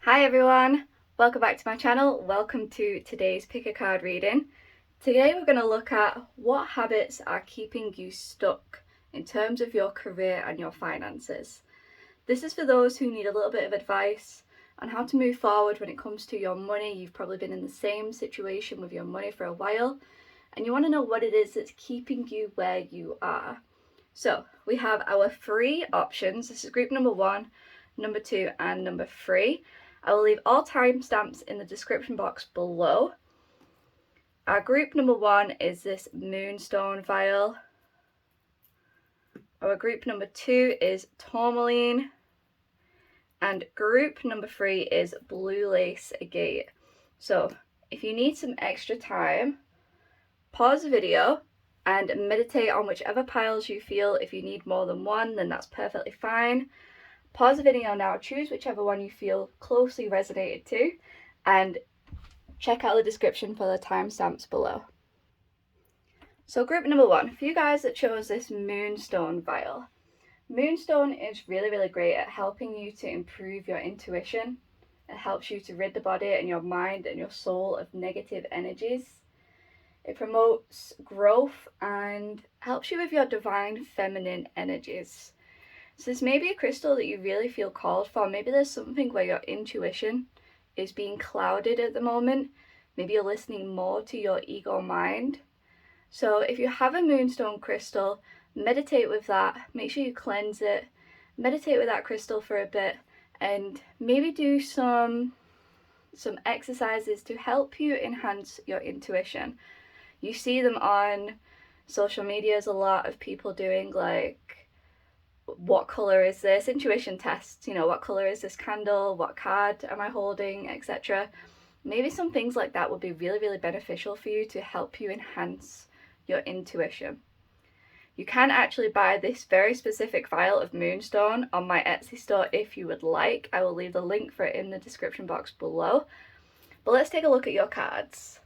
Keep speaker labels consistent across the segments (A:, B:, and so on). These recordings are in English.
A: Hi everyone, welcome back to my channel. Welcome to today's pick a card reading. Today we're going to look at what habits are keeping you stuck in terms of your career and your finances. This is for those who need a little bit of advice on how to move forward when it comes to your money. You've probably been in the same situation with your money for a while and you want to know what it is that's keeping you where you are. So we have our three options. This is group number 1, number 2 and number 3. I will leave all timestamps in the description box below. Our group number 1 is this Moonstone vial. Our group number 2 is Tourmaline. And group number 3 is Blue Lace Agate. So if you need some extra time, pause the video and meditate on whichever piles you feel. If you need more than one, then that's perfectly fine. Pause the video now, choose whichever one you feel closely resonated to, and check out the description for the timestamps below. So group number 1, for you guys that chose this Moonstone vial. Moonstone is really great at helping you to improve your intuition. It helps you to rid the body and your mind and your soul of negative energies. It promotes growth and helps you with your divine feminine energies. So this may be a crystal that you really feel called for. Maybe there's something where your intuition is being clouded at the moment. Maybe you're listening more to your ego mind. So if you have a Moonstone crystal, meditate with that. Make sure you cleanse it. Meditate with that crystal for a bit and maybe do some exercises to help you enhance your intuition. You see them on social media, a lot of people doing like, what color is this? Intuition tests, what color is this candle? What card am I holding, etc. Maybe some things like that would be really beneficial for you to help you enhance your intuition. You can actually buy this very specific vial of Moonstone on my Etsy store if you would like. I will leave the link for it in the description box below. But let's take a look at your cards.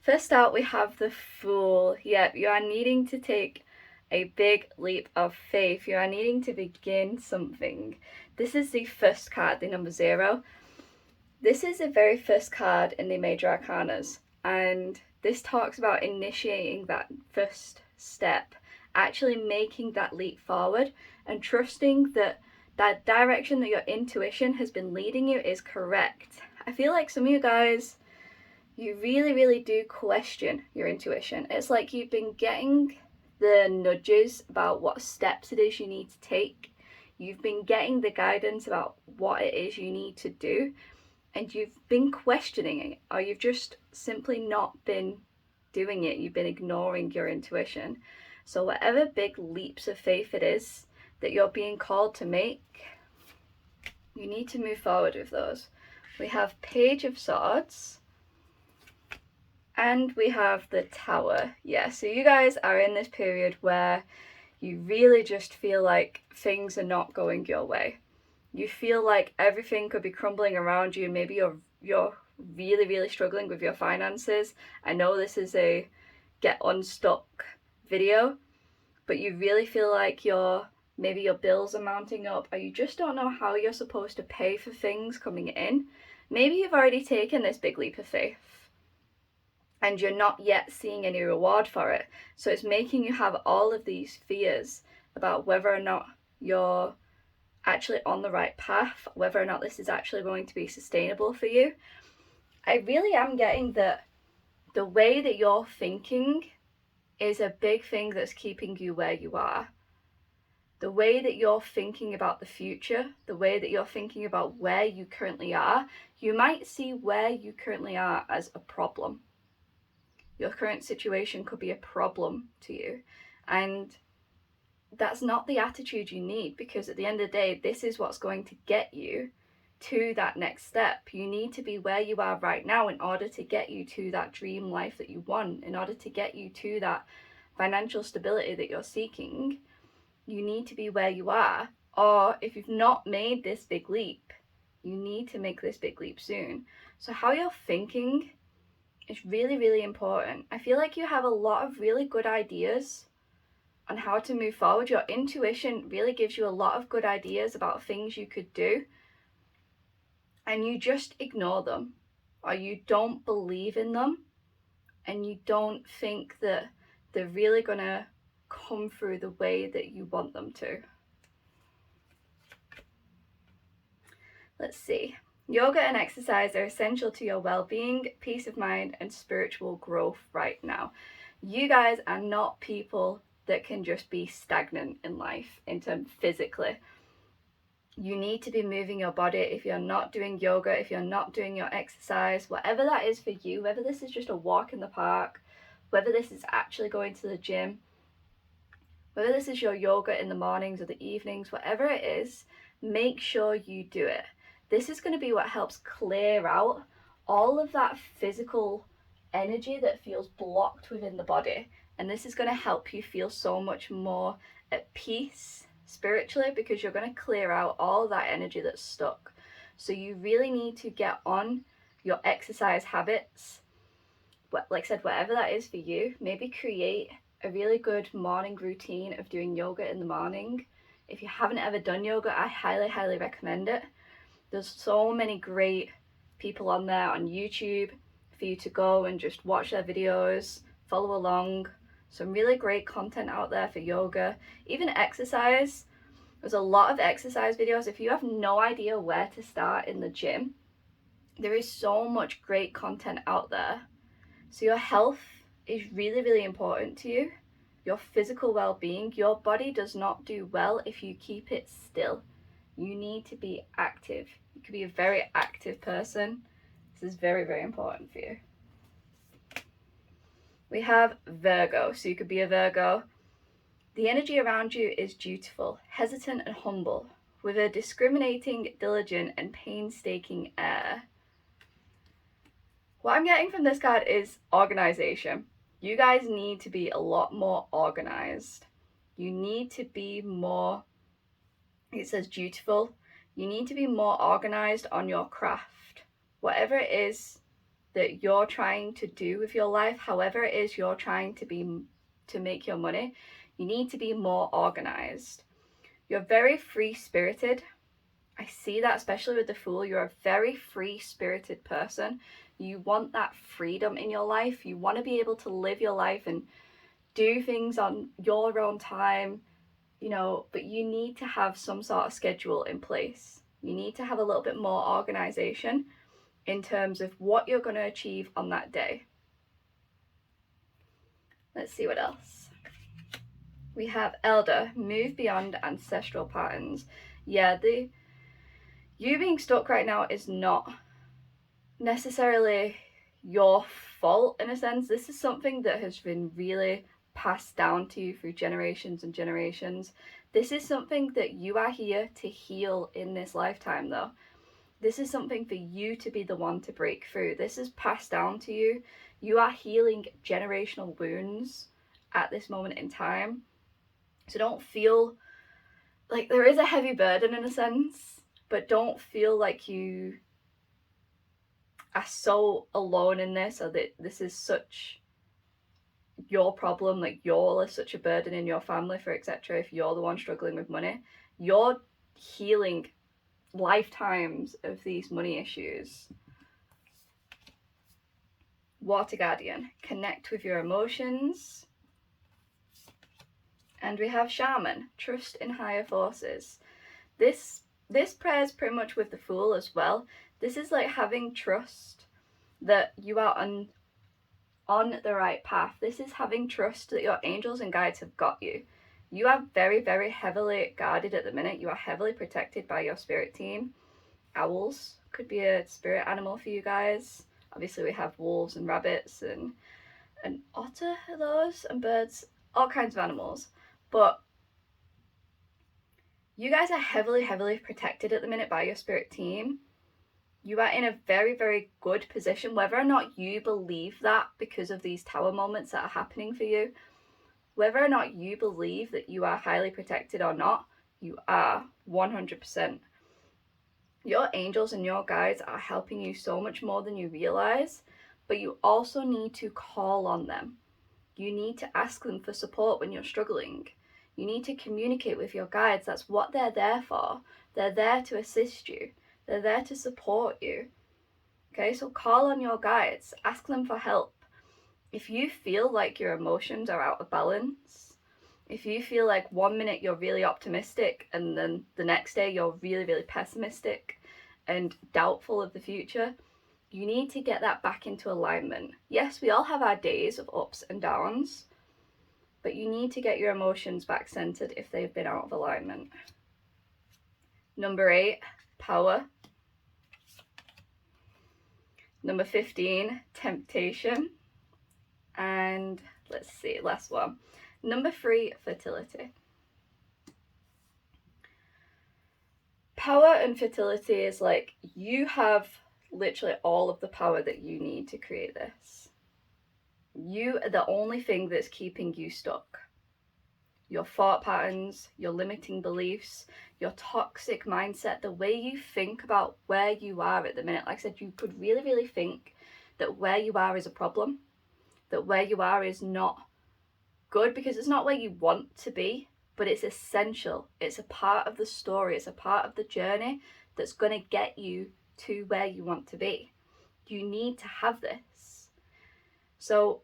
A: First out, we have the Fool. Yep, you are needing to take a big leap of faith. You are needing to begin something. This is the first card, the number 0. This is the very first card in the Major Arcanas, and this talks about initiating that first step, actually making that leap forward and trusting that that direction that your intuition has been leading you is correct. I feel like some of you guys, you really do question your intuition. It's like you've been getting the nudges about what steps it is you need to take. You've been getting the guidance about what it is you need to do, and you've been questioning it, or you've just simply not been doing it. You've been ignoring your intuition. So whatever big leaps of faith it is that you're being called to make, you need to move forward with those. We have Page of Swords. And we have the Tower. Yeah, so you guys are in this period where you really just feel like things are not going your way. You feel like everything could be crumbling around you. Maybe you're really struggling with your finances. I know this is a get unstuck video, but you really feel like maybe your bills are mounting up, or you just don't know how you're supposed to pay for things coming in. Maybe you've already taken this big leap of faith and you're not yet seeing any reward for it. So it's making you have all of these fears about whether or not you're actually on the right path, whether or not this is actually going to be sustainable for you. I really am getting that the way that you're thinking is a big thing that's keeping you where you are. The way that you're thinking about the future, the way that you're thinking about where you currently are, you might see where you currently are as a problem. Your current situation could be a problem to you, and that's not the attitude you need, because at the end of the day, this is what's going to get you to that next step. You need to be where you are right now in order to get you to that dream life that you want, in order to get you to that financial stability that you're seeking. You need to be where you are, or if you've not made this big leap, you need to make this big leap soon. So how you're thinking is really important. I feel like you have a lot of really good ideas, on how to move forward. Your intuition really gives you a lot of good ideas about things you could do, and you just ignore them, or you don't believe in them, and you don't think that they're really gonna come through the way that you want them to. Let's see. Yoga and exercise are essential to your well-being, peace of mind, and spiritual growth right now. You guys are not people that can just be stagnant in life in terms physically. You need to be moving your body. If you're not doing yoga, if you're not doing your exercise, whatever that is for you, whether this is just a walk in the park, whether this is actually going to the gym, whether this is your yoga in the mornings or the evenings, whatever it is, make sure you do it. This is going to be what helps clear out all of that physical energy that feels blocked within the body. And this is going to help you feel so much more at peace spiritually, because you're going to clear out all that energy that's stuck. So you really need to get on your exercise habits. Like I said, whatever that is for you, maybe create a really good morning routine of doing yoga in the morning. If you haven't ever done yoga, I highly recommend it. There's so many great people on there on YouTube for you to go and just watch their videos, follow along. Some really great content out there for yoga. Even exercise, there's a lot of exercise videos. If you have no idea where to start in the gym, there is so much great content out there. So your health is really important to you. Your physical well-being, your body does not do well if you keep it still. You need to be active. You could be a very active person. This is very important for you. We have Virgo, so you could be a Virgo. The energy around you is dutiful, hesitant and humble, with a discriminating, diligent and painstaking air. What I'm getting from this card is organization. You guys need to be a lot more organized. You need to be more, it says dutiful. You need to be more organized on your craft. Whatever it is that you're trying to do with your life, however it is you're trying to make your money, you need to be more organized. You're very free-spirited. I see that especially with the Fool. You're a very free-spirited person. You want that freedom in your life. You want to be able to live your life and do things on your own time, you know, but you need to have some sort of schedule in place. You need to have a little bit more organization in terms of what you're going to achieve on that day. Let's see what else. We have Elder, move beyond ancestral patterns. Yeah, you being stuck right now is not necessarily your fault in a sense. This is something that has been really passed down to you through generations and generations. This is something that you are here to heal in this lifetime though. This is something for you to be the one to break through. This is passed down to you. You are healing generational wounds at this moment in time. So don't feel like there is a heavy burden in a sense, but don't feel like you are so alone in this, or that this is such your problem, like you're such a burden in your family, for etc. If you're the one struggling with money, you're healing lifetimes of these money issues. Water Guardian, connect with your emotions. And we have Shaman, trust in higher forces. This prayer's pretty much with the Fool as well. This is like having trust that you are on the right path. This is having trust that your angels and guides have got you. You are very heavily guarded at the minute. You are heavily protected by your spirit team. Owls could be a spirit animal for you guys. Obviously we have wolves and rabbits and an otter, are those, and birds, all kinds of animals. But you guys are heavily protected at the minute by your spirit team. You are in a very good position, whether or not you believe that because of these tower moments that are happening for you. Whether or not you believe that you are highly protected or not, you are 100%. Your angels and your guides are helping you so much more than you realize, but you also need to call on them. You need to ask them for support when you're struggling. You need to communicate with your guides. That's what they're there for. They're there to assist you. They're there to support you. Okay, so call on your guides. Ask them for help. If you feel like your emotions are out of balance, if you feel like 1 minute you're really optimistic and then the next day you're really, really pessimistic and doubtful of the future, you need to get that back into alignment. Yes, we all have our days of ups and downs, but you need to get your emotions back centered if they've been out of alignment. Number 8, power. Number 15, temptation. And let's see, last one. Number 3, fertility. Power and fertility is like, you have literally all of the power that you need to create this. You are the only thing that's keeping you stuck. Your thought patterns, your limiting beliefs, your toxic mindset, the way you think about where you are at the minute. Like I said, you could really, really think that where you are is a problem, that where you are is not good, because it's not where you want to be, but it's essential. It's a part of the story. It's a part of the journey that's going to get you to where you want to be. You need to have this. So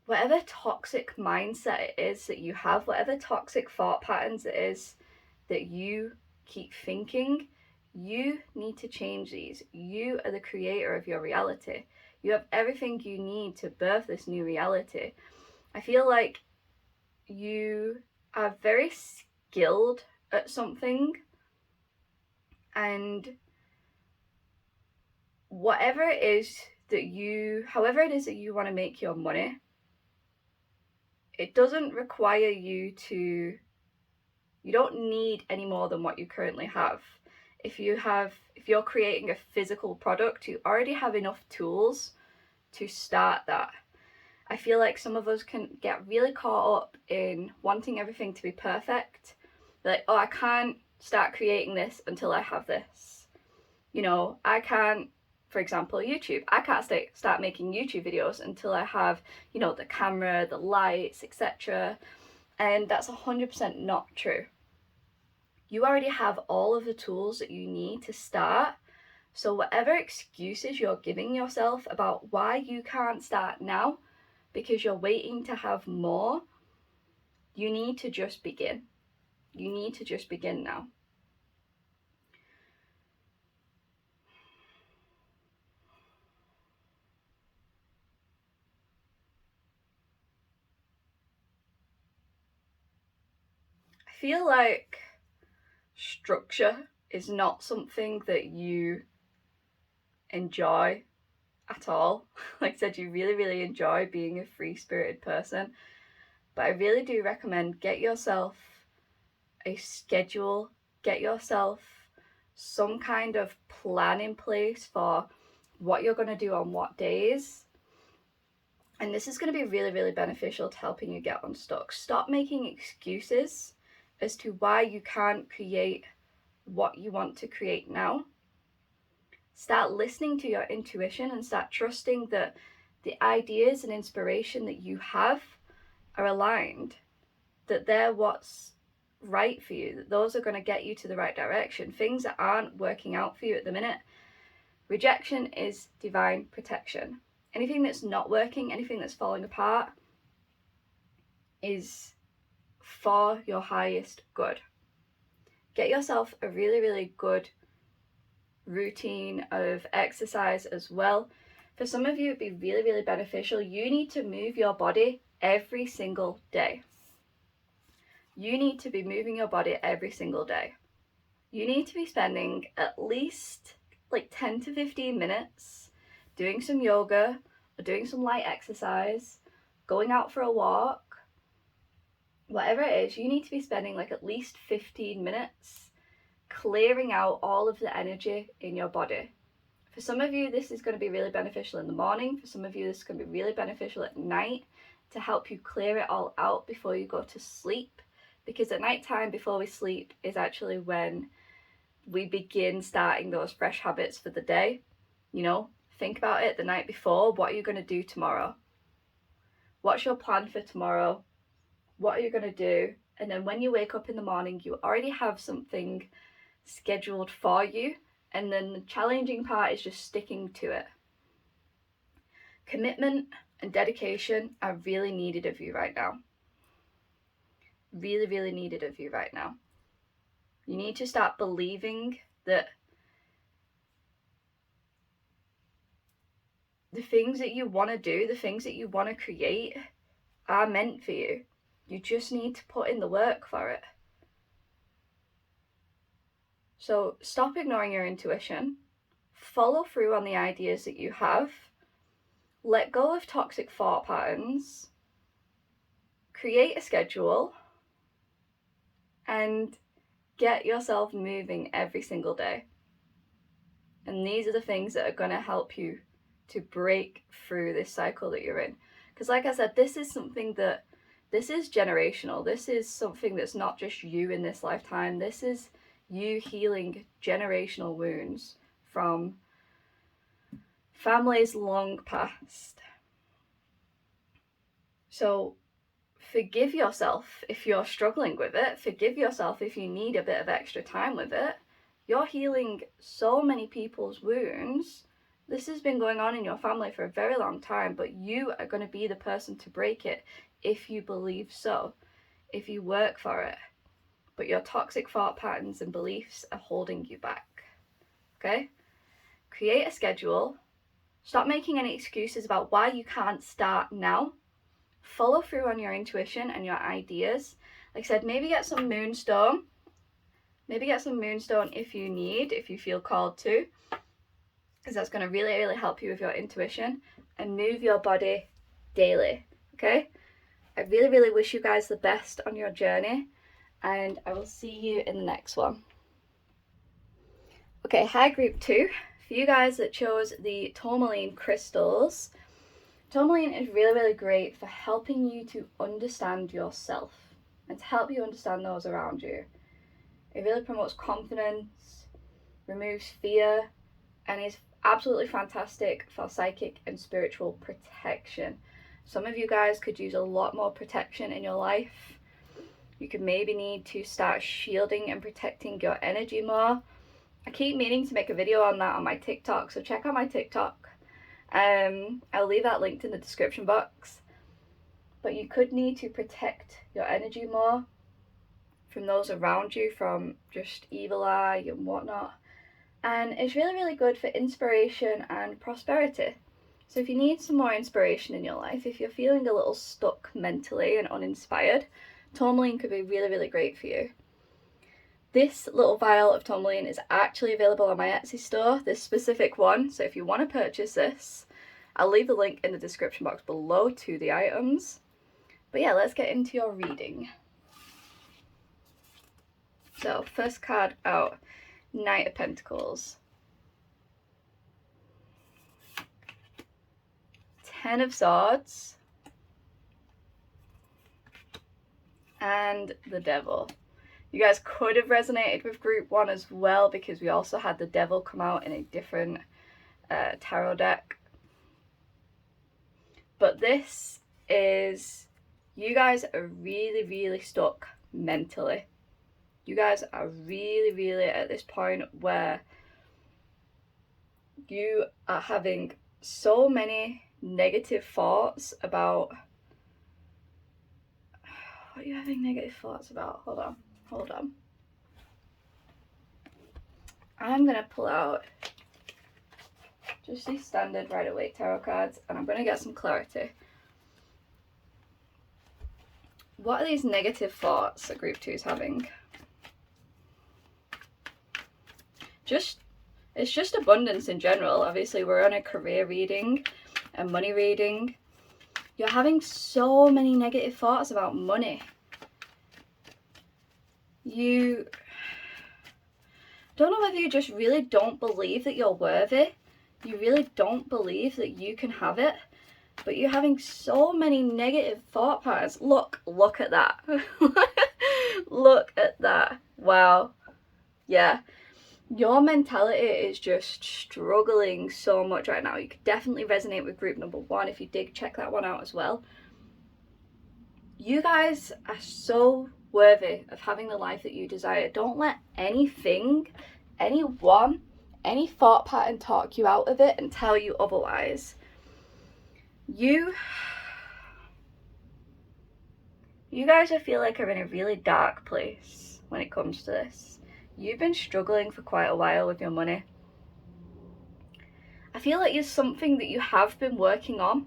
A: whatever toxic mindset it is that you have, whatever toxic thought patterns it is that you keep thinking, you need to change these. You are the creator of your reality. You have everything you need to birth this new reality. I feel like you are very skilled at something, and however it is that you want to make your money, it doesn't require you don't need any more than what you currently have. If you're creating a physical product, you already have enough tools to start that. I feel like some of us can get really caught up in wanting everything to be perfect. Like, oh, I can't start creating this until I have this. You know, I can't, for example, YouTube. I can't start making YouTube videos until I have, you know, the camera, the lights, etc. And that's 100% not true. You already have all of the tools that you need to start. So whatever excuses you're giving yourself about why you can't start now, because you're waiting to have more, you need to just begin. You need to just begin now. I feel like structure is not something that you enjoy at all. Like I said, you really, really enjoy being a free-spirited person. But I really do recommend get yourself a schedule, get yourself some kind of plan in place for what you're going to do on what days. And this is going to be really, really beneficial to helping you get unstuck. Stop making excuses as to why you can't create what you want to create now. Start listening to your intuition and start trusting that the ideas and inspiration that you have are aligned, that they're what's right for you, that those are going to get you to the right direction. Things that aren't working out for you at the minute, rejection is divine protection. Anything that's not working, anything that's falling apart is for your highest good. Get yourself a really, really good routine of exercise as well. For some of you, it'd be really, really beneficial. You need to move your body every single day. You need to be moving your body every single day. You need to be spending at least like 10 to 15 minutes doing some yoga or doing some light exercise, going out for a walk, whatever it is. You need to be spending like at least 15 minutes clearing out all of the energy in your body. For some of you, this is going to be really beneficial in the morning. For some of you, this is going to be really beneficial at night to help you clear it all out before you go to sleep. Because at night time before we sleep is actually when we begin starting those fresh habits for the day. You know, think about it the night before. What are you going to do tomorrow? What's your plan for tomorrow? What are you going to do? And then when you wake up in the morning, you already have something scheduled for you. And then the challenging part is just sticking to it. Commitment and dedication are really needed of you right now. Really, really needed of you right now. You need to start believing that the things that you want to do, the things that you want to create are meant for you. You just need to put in the work for it. So stop ignoring your intuition. Follow through on the ideas that you have. Let go of toxic thought patterns. Create a schedule. And get yourself moving every single day. And these are the things that are going to help you to break through this cycle that you're in. Because like I said, this is generational. This is something that's not just you in this lifetime. This is you healing generational wounds from families long past. So forgive yourself if you're struggling with it. Forgive yourself if you need a bit of extra time with it. You're healing so many people's wounds. This has been going on in your family for a very long time, but you are going to be the person to break it if you believe so, if you work for it. But your toxic thought patterns and beliefs are holding you back. Okay? Create a schedule. Stop making any excuses about why you can't start now. Follow through on your intuition and your ideas. Like I said, maybe get some Moonstone. Maybe get some Moonstone if you feel called to. Because that's going to really, really help you with your intuition. And move your body daily. Okay? I really, really wish you guys the best on your journey. And I will see you in the next one. Okay, hi group 2. For you guys that chose the Tourmaline crystals, Tourmaline is really, really great for helping you to understand yourself and to help you understand those around you. It really promotes confidence, removes fear, and is absolutely fantastic for psychic and spiritual protection. Some of you guys could use a lot more protection in your life. You could maybe need to start shielding and protecting your energy more. I keep meaning to make a video on that on my TikTok, so check out my TikTok. I'll leave that linked in the description box. But you could need to protect your energy more from those around you, from just evil eye and whatnot. And it's really, really good for inspiration and prosperity. So if you need some more inspiration in your life, if you're feeling a little stuck mentally and uninspired, Tourmaline could be really, really great for you. This little vial of Tourmaline is actually available on my Etsy store, this specific one. So if you want to purchase this, I'll leave the link in the description box below to the items. But yeah, let's get into your reading. So first card out, Knight of Pentacles. 10 of Swords. And the Devil. You guys could have resonated with group 1 as well, because we also had the Devil come out in a different tarot deck. But this is, you guys are really, really stuck mentally. You guys are really, really at this point where you are having so many negative thoughts about... What are you having negative thoughts about? Hold on. I'm going to pull out just these standard Rider-Waite tarot cards, and I'm going to get some clarity. What are these negative thoughts that group 2 is having? It's just abundance in general. Obviously, we're on a career reading, a money reading. You're having so many negative thoughts about money. You don't know whether you just really don't believe that you're worthy. You really don't believe that you can have it. But you're having so many negative thought patterns. Look at that. Look at that. Wow. Yeah. Your mentality is just struggling so much right now. You could definitely resonate with group number 1. If you did, check that one out as well. You guys are so worthy of having the life that you desire. Don't let anything, anyone, any thought pattern talk you out of it and tell you otherwise. You guys, I feel like, are in a really dark place when it comes to this. You've been struggling for quite a while with your money. I feel like there's something that you have been working on.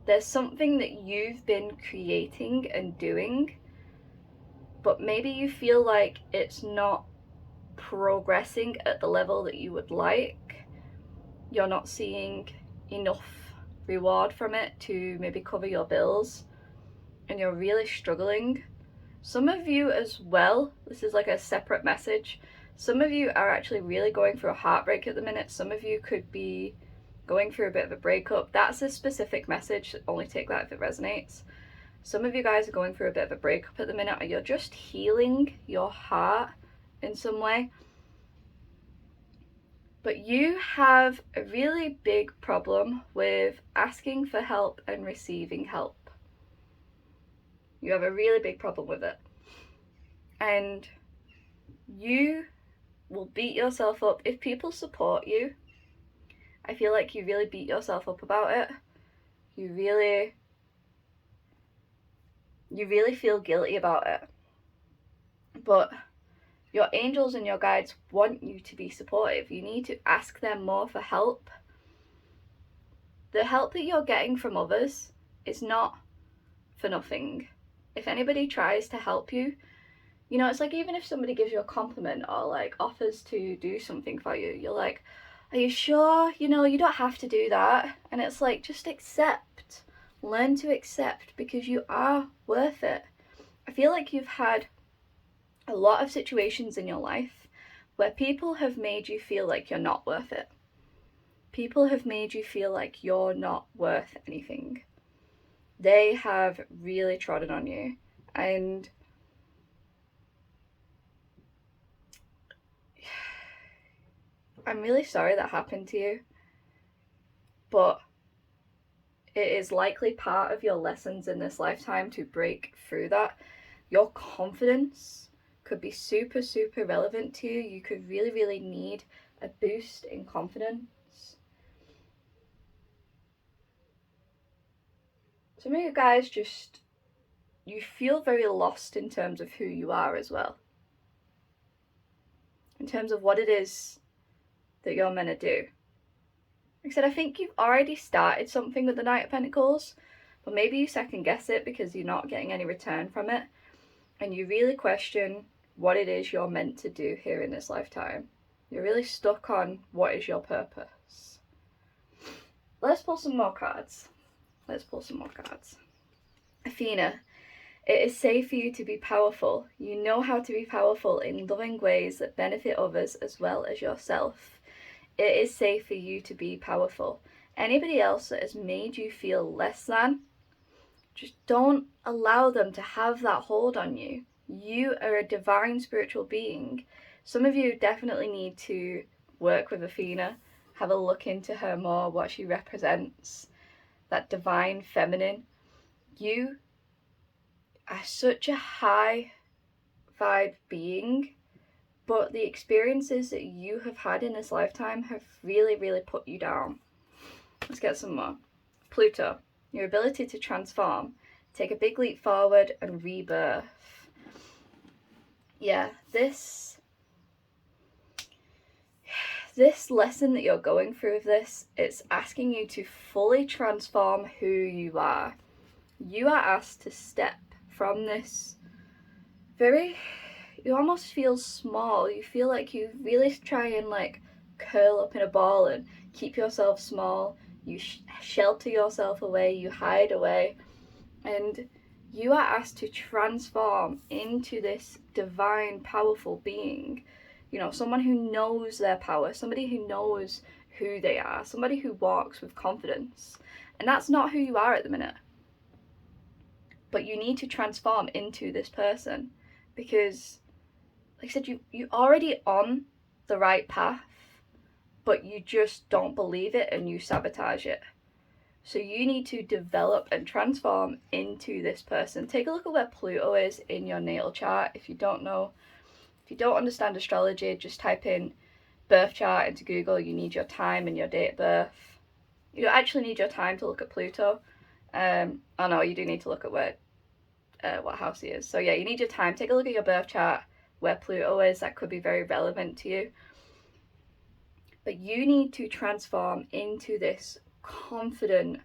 A: There's something that you've been creating and doing, but maybe you feel like it's not progressing at the level that you would like. You're not seeing enough reward from it to maybe cover your bills, and you're really struggling. Some of you as well, this is like a separate message, some of you are actually really going through a heartbreak at the minute. Some of you could be going through a bit of a breakup. That's a specific message, only take that if it resonates. Some of you guys are going through a bit of a breakup at the minute, or you're just healing your heart in some way. But you have a really big problem with asking for help and receiving help. You have a really big problem with it. And you will beat yourself up if people support you. I feel like you really beat yourself up about it. You really feel guilty about it. But your angels and your guides want you to be supportive. You need to ask them more for help. The help that you're getting from others is not for nothing. If anybody tries to help you, you know, it's like even if somebody gives you a compliment or like offers to do something for you, you're like, are you sure? You know, you don't have to do that. And it's like, just accept. Learn to accept, because you are worth it. I feel like you've had a lot of situations in your life where people have made you feel like you're not worth it. People have made you feel like you're not worth anything. They have really trodden on you, and I'm really sorry that happened to you, but it is likely part of your lessons in this lifetime to break through that. Your confidence could be super, super relevant to you. You could really, really need a boost in confidence. Some of you guys you feel very lost in terms of who you are as well. In terms of what it is that you're meant to do. Like I said, I think you've already started something with the Knight of Pentacles, but maybe you second guess it because you're not getting any return from it, and you really question what it is you're meant to do here in this lifetime. You're really stuck on what is your purpose. Let's pull some more cards. Athena, it is safe for you to be powerful. You know how to be powerful in loving ways that benefit others as well as yourself. It is safe for you to be powerful. Anybody else that has made you feel less than, just don't allow them to have that hold on you. You are a divine spiritual being. Some of you definitely need to work with Athena, have a look into her more, what she represents, that divine feminine. You are such a high vibe being, but the experiences that you have had in this lifetime have really, really put you down. Let's get some more. Pluto, your ability to transform, take a big leap forward and rebirth. Yeah, this lesson that you're going through with this, it's asking you to fully transform who you are. You are asked to step from this you almost feel small. You feel like you really try and like curl up in a ball and keep yourself small. You shelter yourself away, you hide away, and you are asked to transform into this divine, powerful being. You know, someone who knows their power, somebody who knows who they are, somebody who walks with confidence. And that's not who you are at the minute. But you need to transform into this person, because, like I said, you're already on the right path, but you just don't believe it and you sabotage it. So you need to develop and transform into this person. Take a look at where Pluto is in your natal chart. If you don't know, if you don't understand astrology, just type in birth chart into Google. You need your time and your date of birth. You don't actually need your time to look at Pluto. Oh no, you do need to look at where what house he is. So yeah, you need your time. Take a look at your birth chart, where Pluto is. That could be very relevant to you. But you need to transform into this confident,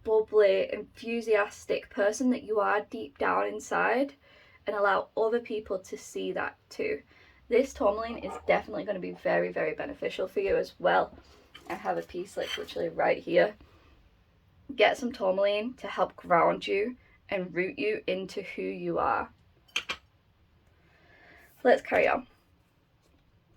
A: bubbly, enthusiastic person that you are deep down inside, and allow other people to see that too. This tourmaline is definitely going to be very, very beneficial for you as well. I have a piece like literally right here. Get some tourmaline to help ground you and root you into who you are. Let's carry on.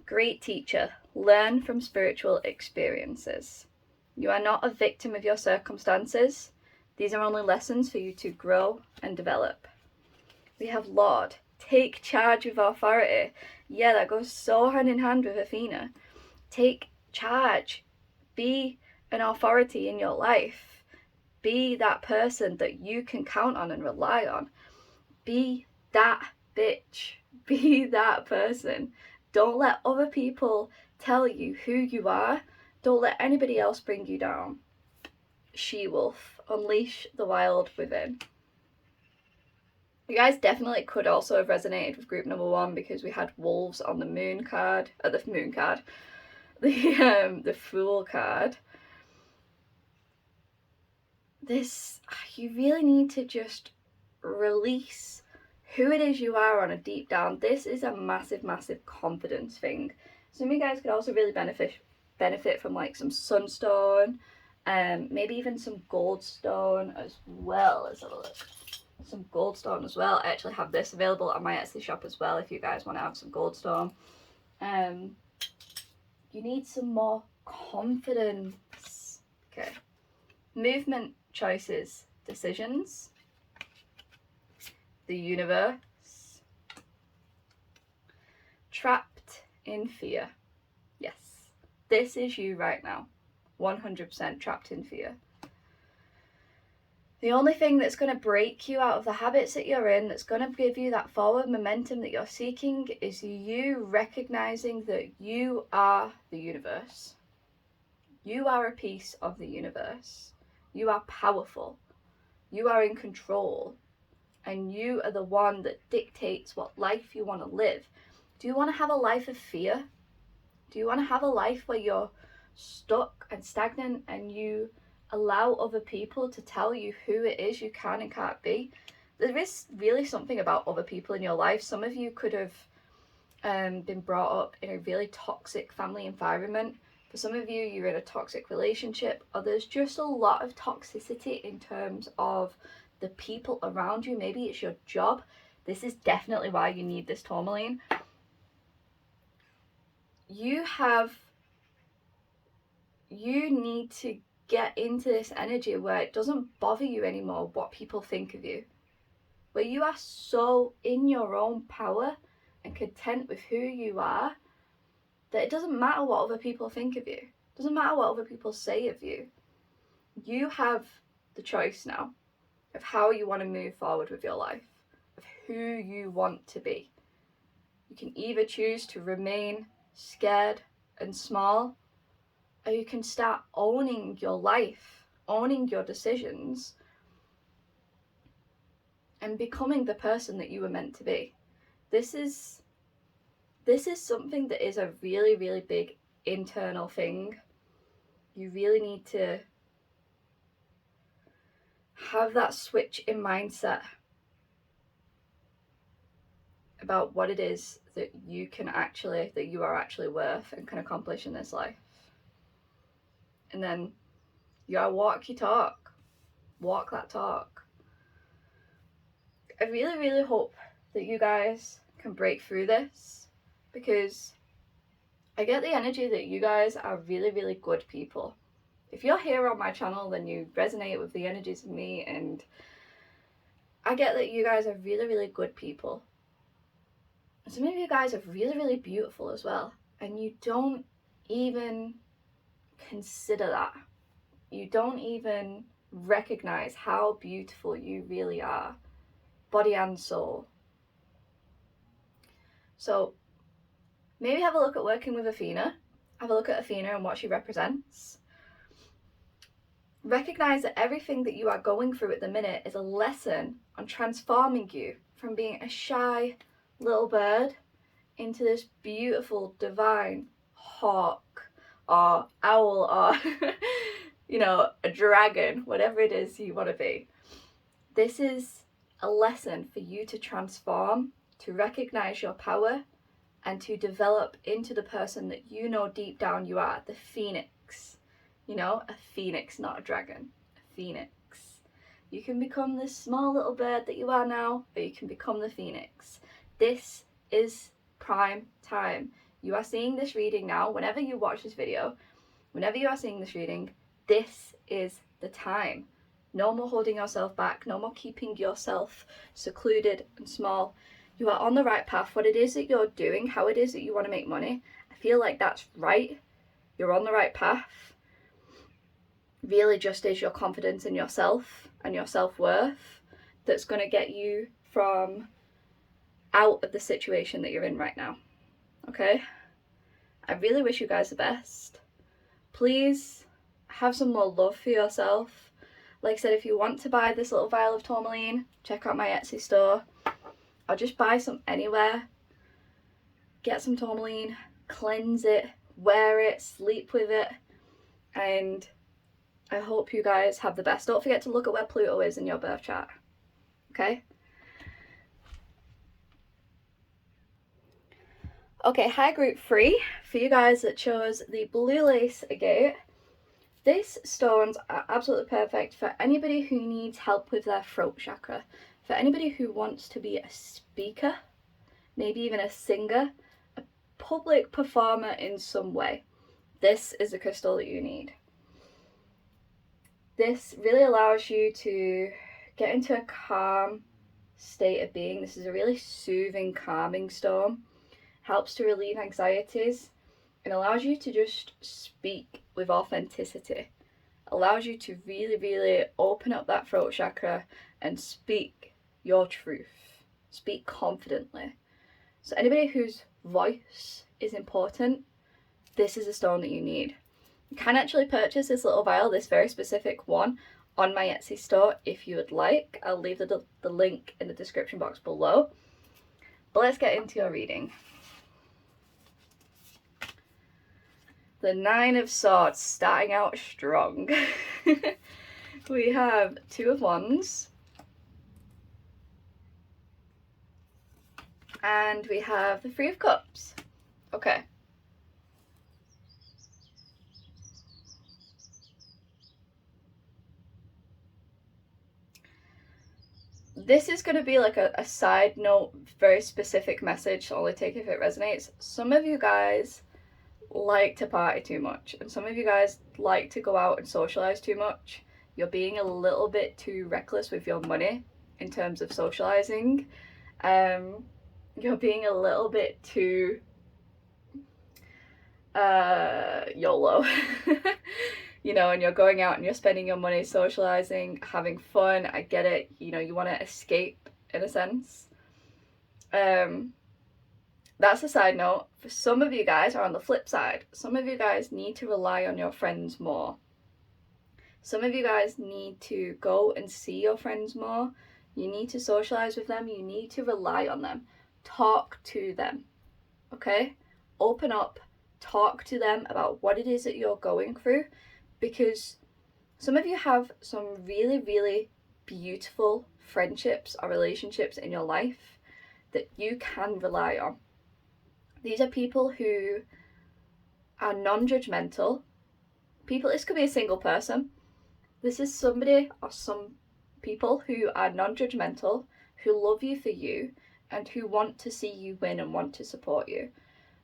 A: Great teacher. Learn from spiritual experiences. You are not a victim of your circumstances. These are only lessons for you to grow and develop. We have Lord. Take charge of authority. Yeah, that goes so hand in hand with Athena. Take charge. Be an authority in your life. Be that person that you can count on and rely on. Be that bitch. Be that person. Don't let other people tell you who you are. Don't let anybody else bring you down. She-wolf, unleash the wild within. You guys definitely could also have resonated with group number 1 because we had wolves on the moon card, the fool card. You really need to just release who it is you are on a deep down. This is a massive, massive confidence thing. Some of you guys could also really benefit from like some sunstone, maybe even some goldstone as well. Let's have a look. Some goldstone as well. I actually have this available on my Etsy shop as well if you guys want to have some goldstone. You need some more confidence. Okay. Movement, choices, decisions. The universe. Trapped in fear. Yes. This is you right now. 100% trapped in fear. The only thing that's going to break you out of the habits that you're in, that's going to give you that forward momentum that you're seeking, is you recognizing that you are the universe. You are a piece of the universe. You are powerful. You are in control. And you are the one that dictates what life you want to live. Do you want to have a life of fear? Do you want to have a life where you're stuck and stagnant and you allow other people to tell you who it is you can and can't be? There is really something about other people in your life. Some of you could have been brought up in a really toxic family environment. For some of you, you're in a toxic relationship, or there's just a lot of toxicity in terms of the people around you. Maybe it's your job. This is definitely why you need this tourmaline. You need to get into this energy where it doesn't bother you anymore what people think of you. Where you are so in your own power and content with who you are that it doesn't matter what other people think of you. It doesn't matter what other people say of you. You have the choice now of how you want to move forward with your life, of who you want to be. You can either choose to remain scared and small, or you can start owning your life, owning your decisions, and becoming the person that you were meant to be. This is something that is a really, really big internal thing. You really need to have that switch in mindset about what it is that you are actually worth and can accomplish in this life. And then you gotta walk your talk. Walk that talk. I really, really hope that you guys can break through this, because I get the energy that you guys are really, really good people. If you're here on my channel, then you resonate with the energies of me, and I get that you guys are really, really good people. Some of you guys are really, really beautiful as well, and you don't even consider that. you don't even recognize how beautiful you really are, body and soul. So maybe have a look at working with Athena. Have a look at Athena and what she represents. Recognize that everything that you are going through at the minute is a lesson on transforming you from being a shy little bird into this beautiful, divine hawk or owl or, you know, a dragon, whatever it is you want to be. This is a lesson for you to transform, to recognize your power, and to develop into the person that you know deep down you are, the phoenix. You know, a phoenix, not a dragon, a phoenix. You can become this small little bird that you are now, or you can become the phoenix. This is prime time. You are seeing this reading now. Whenever you watch this video, whenever you are seeing this reading, this is the time. No more holding yourself back, no more keeping yourself secluded and small. You are on the right path. What it is that you're doing, how it is that you want to make money, I feel like that's right. You're on the right path. Really just is your confidence in yourself and your self-worth that's going to get you from out of the situation that you're in right now. Okay? I really wish you guys the best. Please have some more love for yourself. Like I said, if you want to buy this little vial of tourmaline, check out my Etsy store. Or just buy some anywhere. Get some tourmaline, cleanse it, wear it, sleep with it, and I hope you guys have the best. Don't forget to look at where Pluto is in your birth chart. Okay? Okay, hi group 3. For you guys that chose the blue lace agate, these stones are absolutely perfect for anybody who needs help with their throat chakra. For anybody who wants to be a speaker, maybe even a singer, a public performer in some way, this is the crystal that you need. This really allows you to get into a calm state of being. This is a really soothing, calming stone. Helps to relieve anxieties and allows you to just speak with authenticity. Allows you to really, really open up that throat chakra and speak your truth. Speak confidently. So anybody whose voice is important, this is a stone that you need. You can actually purchase this little vial, this very specific one, on my Etsy store if you would like. I'll leave the link in the description box below. But let's get into your reading. The 9 of Swords, starting out strong. We have 2 of Wands. And we have the 3 of Cups. Okay. This is going to be like a side note, very specific message, so only take it if it resonates. Some of you guys like to party too much, and some of you guys like to go out and socialize too much. You're being a little bit too reckless with your money in terms of socializing. You're being a little bit too YOLO. You know, and you're going out and you're spending your money socializing, having fun. I get it. You know, you want to escape in a sense. That's a side note. For some of you guys, or on the flip side, some of you guys need to rely on your friends more. Some of you guys need to go and see your friends more. You need to socialize with them. You need to rely on them. Talk to them. Okay? Open up. Talk to them about what it is that you're going through. Because some of you have some really, really beautiful friendships or relationships in your life that you can rely on. These are people who are non-judgmental. This could be a single person. This is somebody or some people who are non-judgmental, who love you for you, and who want to see you win and want to support you.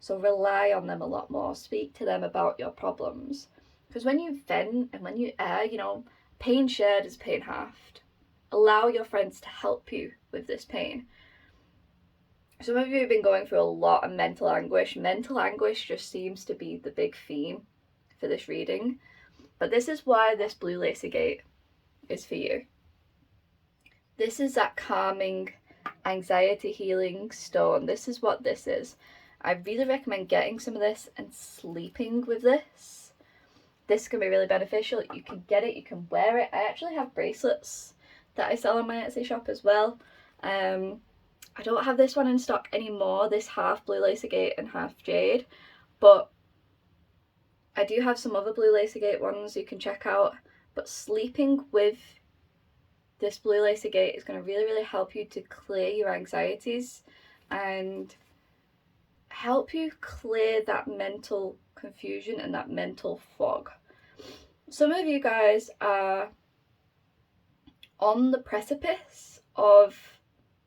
A: So rely on them a lot more. Speak to them about your problems. Because when you vent and when you air, you know, pain shared is pain halved. Allow your friends to help you with this pain. Some of you have been going through a lot of mental anguish. Mental anguish just seems to be the big theme for this reading. But this is why this blue lace agate is for you. This is that calming, anxiety healing stone. This is what this is. I really recommend getting some of this and sleeping with this. This can be really beneficial. You can get it, you can wear it. I actually have bracelets that I sell on my Etsy shop as well. I don't have this one in stock anymore, this half blue lace agate and half jade, but I do have some other blue lace agate ones you can check out. But sleeping with this blue lace agate is going to really, really help you to clear your anxieties and help you clear that mental confusion and that mental fog. Some of you guys are on the precipice of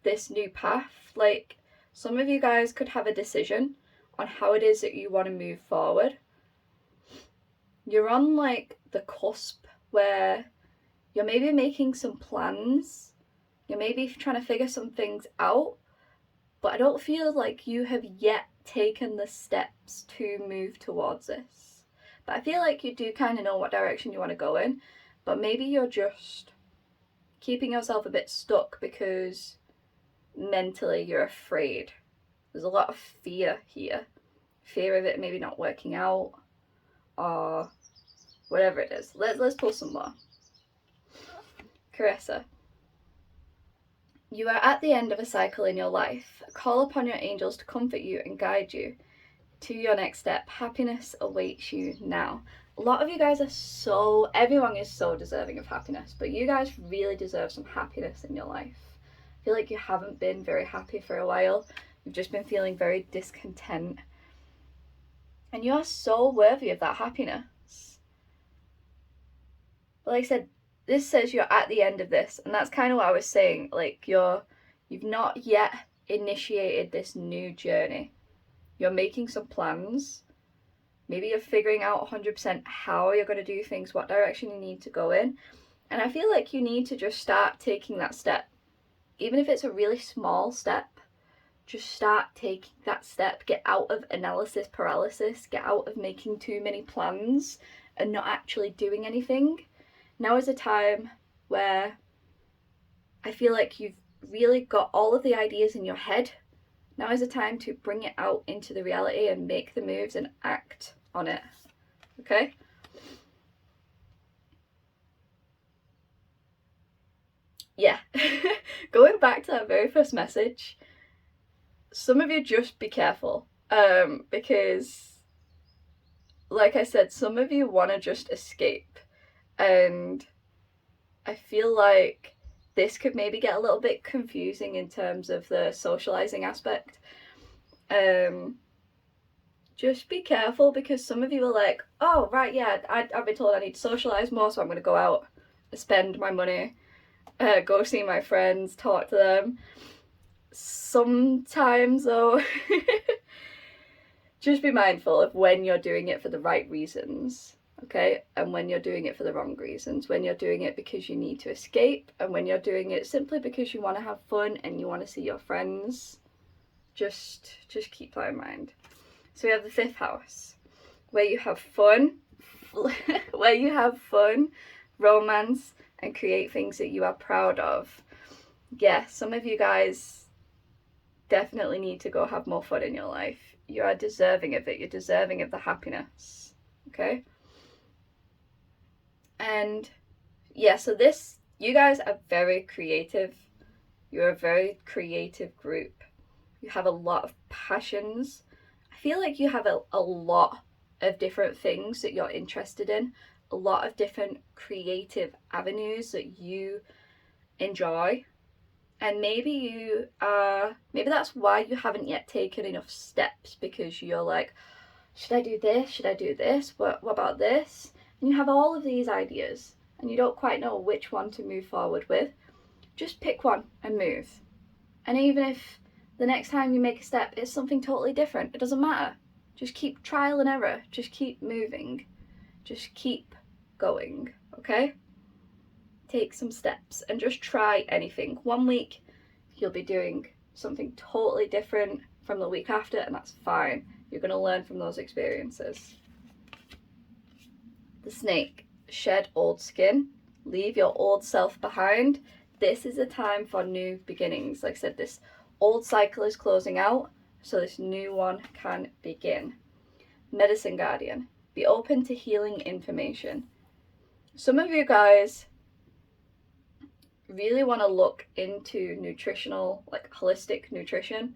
A: this new path. Like, some of you guys could have a decision on how it is that you want to move forward. You're on like the cusp where you're maybe making some plans, you're maybe trying to figure some things out, but I don't feel like you have yet taken the steps to move towards this. But I feel like you do kind of know what direction you want to go in, but maybe you're just keeping yourself a bit stuck because mentally you're afraid. There's a lot of fear here. Fear of it maybe not working out or whatever it is. Let's pull some more. Caressa. You are at the end of a cycle in your life. Call upon your angels to comfort you and guide you to your next step. Happiness awaits you now. A lot of you guys are everyone is so deserving of happiness, but you guys really deserve some happiness in your life. I feel like you haven't been very happy for a while. You've just been feeling very discontent. And you are so worthy of that happiness. But like I said, this says you're at the end of this, and that's kind of what I was saying. Like, you've not yet initiated this new journey. You're making some plans. Maybe you're figuring out 100% how you're going to do things, what direction you need to go in. And I feel like you need to just start taking that step. Even if it's a really small step, just start taking that step. Get out of analysis paralysis. Get out of making too many plans and not actually doing anything. Now is a time where I feel like you've really got all of the ideas in your head. Now is a time to bring it out into the reality and make the moves and act on it. Okay? Yeah. Going back to that very first message, some of you just be careful. Because, like I said, some of you want to just escape. And I feel like this could maybe get a little bit confusing in terms of the socializing aspect. Just be careful, because some of you are like, oh, right, yeah, I've been told I need to socialize more, so I'm going to go out, spend my money, go see my friends, talk to them. Sometimes, though, just be mindful of when you're doing it for the right reasons. Okay, and when you're doing it for the wrong reasons, when you're doing it because you need to escape, and when you're doing it simply because you want to have fun and you want to see your friends, just keep that in mind. So we have the 5th house, where you have fun, romance, and create things that you are proud of. Yeah, some of you guys definitely need to go have more fun in your life. You are deserving of it. You're deserving of the happiness. Okay? And yeah, so you guys are very creative. You're a very creative group. You have a lot of passions. I feel like you have a lot of different things that you're interested in, a lot of different creative avenues that you enjoy. And maybe that's why you haven't yet taken enough steps, because you're like, should I do this? Should I do this? What about this? And you have all of these ideas and you don't quite know which one to move forward with. Just pick one and move. And even if the next time you make a step it's something totally different, it doesn't matter. Just keep trial and error. Just keep moving. Just keep going, okay? Take some steps and just try anything. 1 week you'll be doing something totally different from the week after, and that's fine. You're going to learn from those experiences. The snake. shed old skin, leave your old self behind. This is a time for new beginnings. Like I said, this old cycle is closing out, so this new one can begin. Medicine Guardian, be open to healing information. Some of you guys really want to look into nutritional, like holistic nutrition.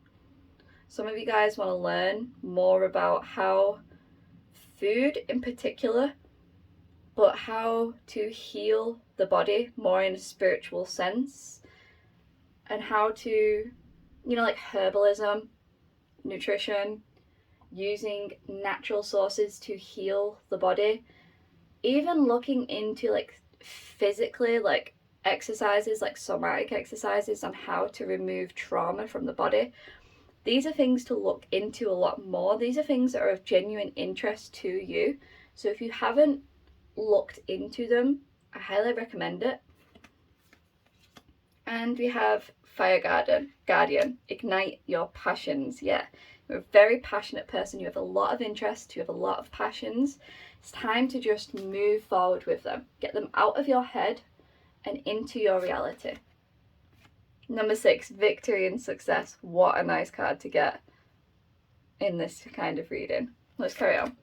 A: Some of you guys want to learn more about how food in particular, but how to heal the body more in a spiritual sense, and how to, like herbalism, nutrition, using natural sources to heal the body, even looking into like physically, like exercises, like somatic exercises on how to remove trauma from the body. These are things to look into a lot more. These are things that are of genuine interest to you. So if you haven't looked into them, I highly recommend it. And we have Fire Guardian, ignite your passions. Yeah, you're a very passionate person. You have a lot of interest. You have a lot of passions. It's time to just move forward with them. Get them out of your head and into your reality. Number 6, victory and success. What a nice card to get in this kind of reading. Let's carry on.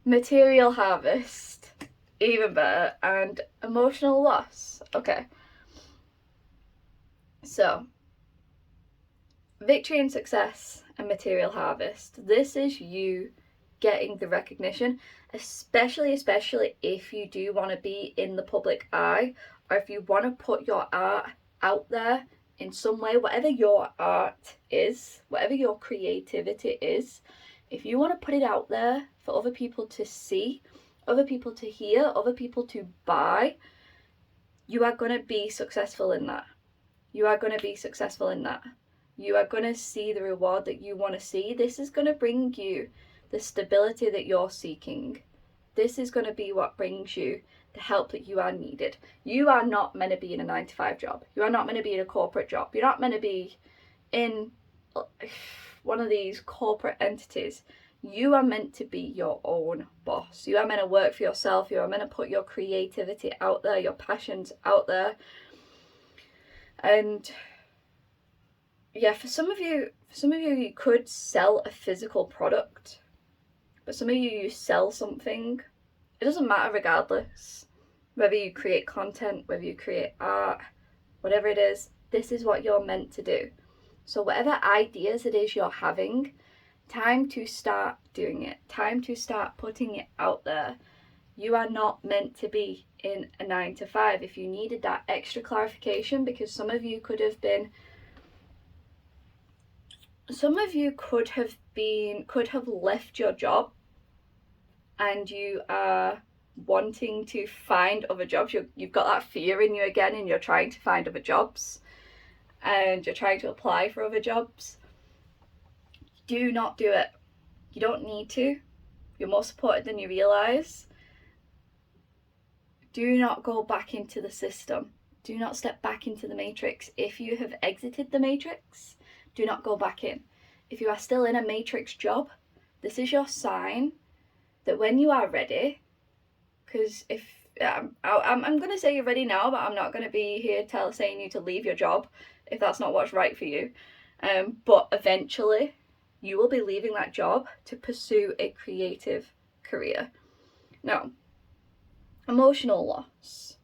A: Material harvest, even better, and emotional loss. Okay. So, victory and success and material harvest. This is you getting the recognition, especially if you do want to be in the public eye, or if you want to put your art out there in some way, whatever your art is, whatever your creativity is, if you want to put it out there for other people to see, other people to hear, other people to buy, you are going to be successful in that. You are going to be successful in that. You are going to see the reward that you want to see. This is going to bring you the stability that you're seeking. This is going to be what brings you the help that you are needed. You are not meant to be in a 9-to-5 job. You are not meant to be in a corporate job. You're not meant to be in one of these corporate entities. You are meant to be your own boss. You are meant to work for yourself. You are meant to put your creativity out there, your passions out there. And yeah, for some of you, you could sell a physical product, but some of you sell something. It doesn't matter regardless. Whether you create content, whether you create art, whatever it is, this is what you're meant to do. So whatever ideas it is you're having, time to start doing it. Time to start putting it out there. You are not meant to be in a 9-to-5. If you needed that extra clarification, because some of you could have left your job and you are wanting to find other jobs. You've got that fear in you again, and you're trying to find other jobs and you're trying to apply for other jobs. Do not do it. You don't need to. You're more supported than you realise. Do not go back into the system. Do not step back into the matrix. If you have exited the matrix, do not go back in. If you are still in a matrix job, this is your sign that when you are ready, because if I'm going to say you're ready now, but I'm not going to be here saying you to leave your job if that's not what's right for you. But eventually, you will be leaving that job to pursue a creative career. Now, emotional loss.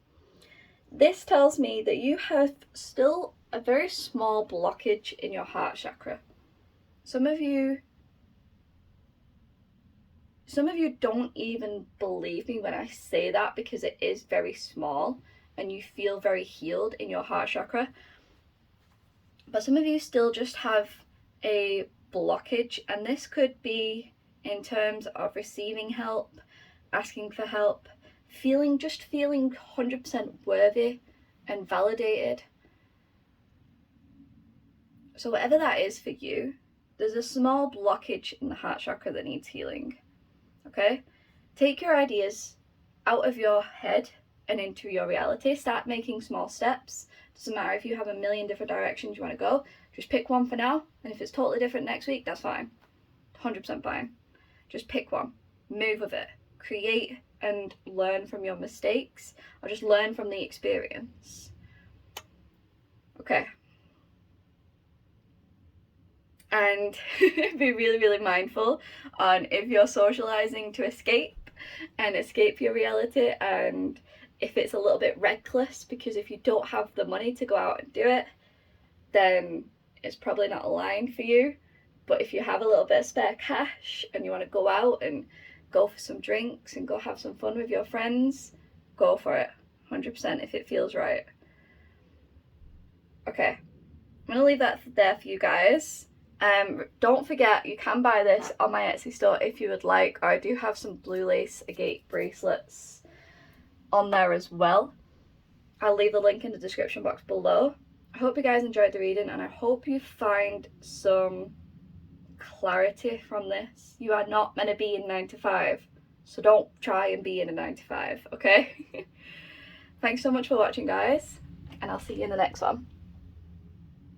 A: This tells me that you have still a very small blockage in your heart chakra. Some of you don't even believe me when I say that, because it is very small and you feel very healed in your heart chakra. But some of you still just have a blockage, and this could be in terms of receiving help, asking for help, feeling 100% worthy and validated. So whatever that is for you, there's a small blockage in the heart chakra that needs healing. Okay? Take your ideas out of your head and into your reality. Start making small steps. Doesn't matter if you have a million different directions you want to go. Just pick one for now, and if it's totally different next week, that's fine. 100% fine. Just pick one. Move with it. Create and learn from your mistakes, or just learn from the experience. Okay. And be really, really mindful on if you're socializing to escape your reality, and if it's a little bit reckless, because if you don't have the money to go out and do it, then it's probably not aligned for you. But if you have a little bit of spare cash and you want to go out and go for some drinks and go have some fun with your friends, go for it, 100%, if it feels right. Okay, I'm gonna leave that there for you guys. Don't forget, you can buy this on my Etsy store if you would like. I do have some blue lace agate bracelets on there as well. I'll leave the link in the description box below. I hope you guys enjoyed the reading, and I hope you find some clarity from this. You are not meant to be in 9 to 5, so don't try and be in a 9 to 5, okay? Thanks so much for watching, guys, and I'll see you in the next one.